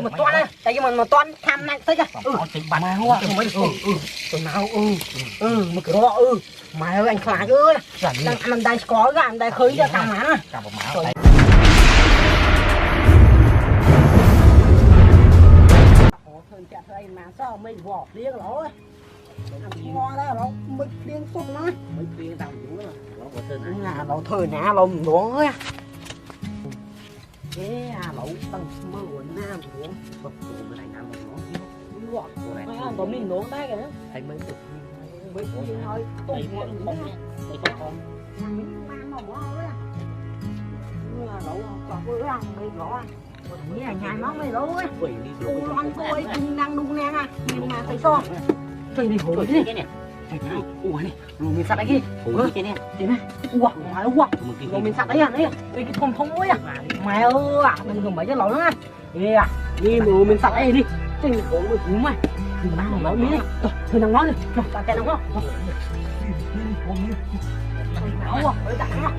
mà toan này tại vì mà toan tham này thấy chưa bà mai hoa mấy tuần nào mà cửa đó mày ơi anh khá chứ đang ăn đây có cái ăn đây khơi ra cam má thường chặt đây mà sao mình vỏ liếc nó ngon đó nó mới điên sụp nó mới điên tao đúng rồi nó có tên là nó thời nã lồng đúng á thế à lẩu tăng mơ của nam đúng không cái này nam nó gọt có mình đúng đấy kìa thấy mấy chục mấy thôi tụi không mình mang màu ngon đấy là lẩu chọc với ăn mấy gõ nghĩ là nhà nó mấy lẩu ấy u loan coi cung năng đung nang à nhưng mà thấy sao chơi đi hổ cái này ủa này rồi mình sắt đấy kia ủa cái này ủa mày ủa rồi mình sắt đấy à đấy cái thông thông ấy à mày ơi à mình dùng mấy cái lẩu nữa đi à đi rồi mình sắt đấy đi chơi đi hổ mới cú mày mình mang lẩu miếng này thôi nằm ngon đi ta cái nằm ngon ủa với đặt nó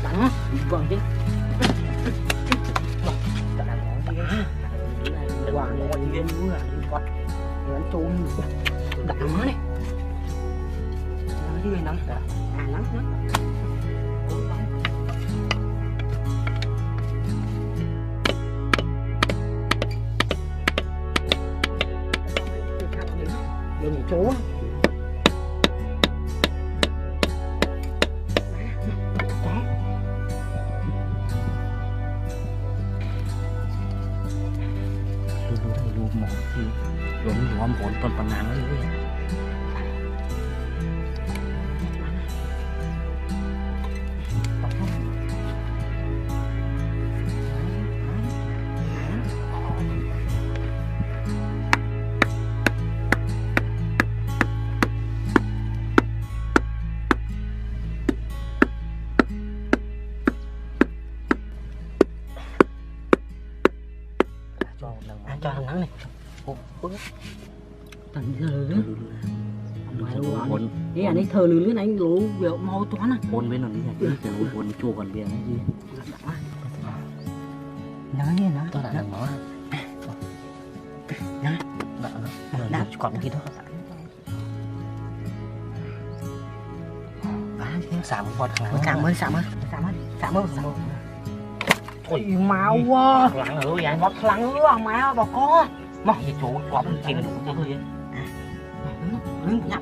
đặt nó vâng chứ hoàng ngon như nữa con nó trốn đặt nó này nó đi nắng nắng đừng chỗรวมผลต้นปัญหาเลยcho thằng nắng này tận giờ nữa ngoài luôn cái này thờ lưới này anh lố việc mau toán à bồn bên nào đi này cái bồn chua còn biển cái gì nói nghe nó tôi đã đằng nó nhá đáp còn kia đó xả một con xả mới thôi máu quá lặng nữa vậy bọt lặng nữa má bọt có mà cái chỗ bọt chìm đủ cho thôi nhặt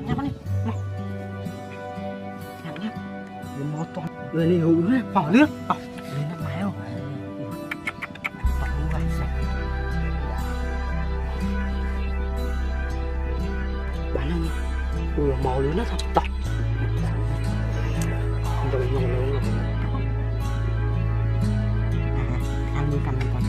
đi nhặt mò to người này hủ nữa bỏ nước lên nó máu bán nó mò lưới nó thật tọt rồi ăn đi cầm con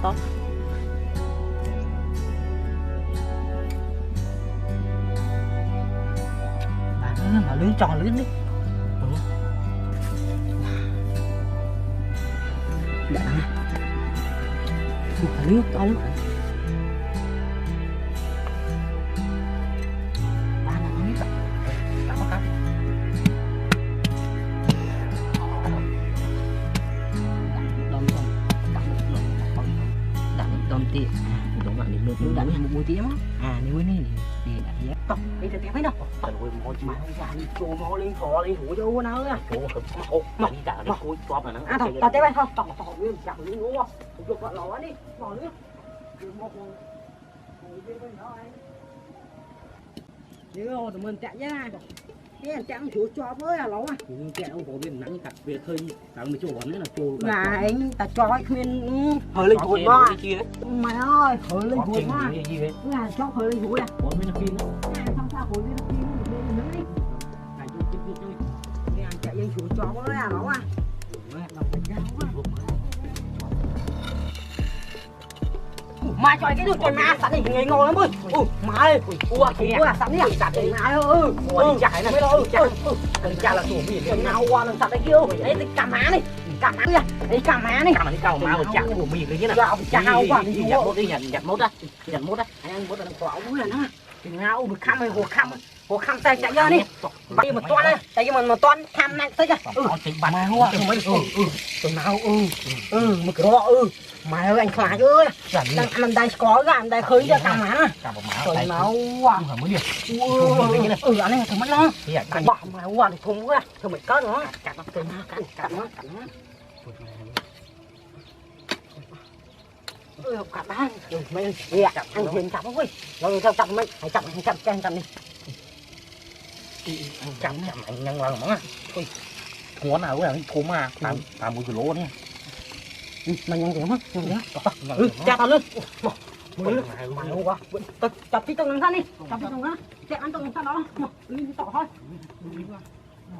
to mà lưới tròn lưới đi đã lưới to lắm ba là lưới cả bắt cá đom tía đúng là nước đánh một buổi tía á nếu này thì đã tóc cái tiếp thấy đâu mà ra đi chô mò lên phò lên hủ cho nó á chô mà đi đảo nó cối chọp là nó thôi ta tiếp không tóc tóc nguyên chặt lên ngủ không chụp vào lò đi lò nước nếu tụi mình chạy ra cái chẳng chủ cho với là lẩu à nhưng kẹo ông có bên nắng cắt về khơi tao mới chỗ nữa là chỗ là anh ta cho anh khuyên hơi lên chuột mà mày ơi hơi lên chuột mà là cho hơi lên chuột à có bên là pin đó xong sao khối bên là pin một bên nữa đi phải cho chụp chụp thôi cái anh chạy anh chủ cho với là lẩu à đọc cái cao quá Mà cho cái nước cho má sẵn thì nghề ngon lắm ơi. Má ơi, sẵn đi à? Sẵn đi má ơi. Chạy này. Cần cha là sủa biển. Cần nào qua lần sẵn đấy kêu. Đấy cà má này. Cà má đi à? Đấy cà má này. Cà má đi cào má mà chạm của mình cái gì nào. Chào qua đi nhặt mốt đi nhặt mốt á. Nhặt mốt á. Anh mốt là nó quá uống là nó. Ngao được khăm hay hồ khăm tay chạy ra đi. Bay mà toan á. Tay mà toan khăm này tới kìa. Mà hoa. Tụi nào mà cái đó mà ơi anh khỏe ơi đang đang có cái đang khơi ra cà má rồi nó wow mới được anh này thằng mắt nó bỏ mà wow thì thùng quá thôi mày có nó cắt nó cắt nó cắt đó mày anh hiền chặt không ơi rồi chặt mày hãy chặt đi chặt anh nhân lần mà thôi muốn nào cũng là thùng mà tạm 10 kg nha mà nhân điểm á cha tao lên mày quá chọc cái tông thằng đi chọc cái tông đó chạy ăn tông thằng đó đi tỏ thôi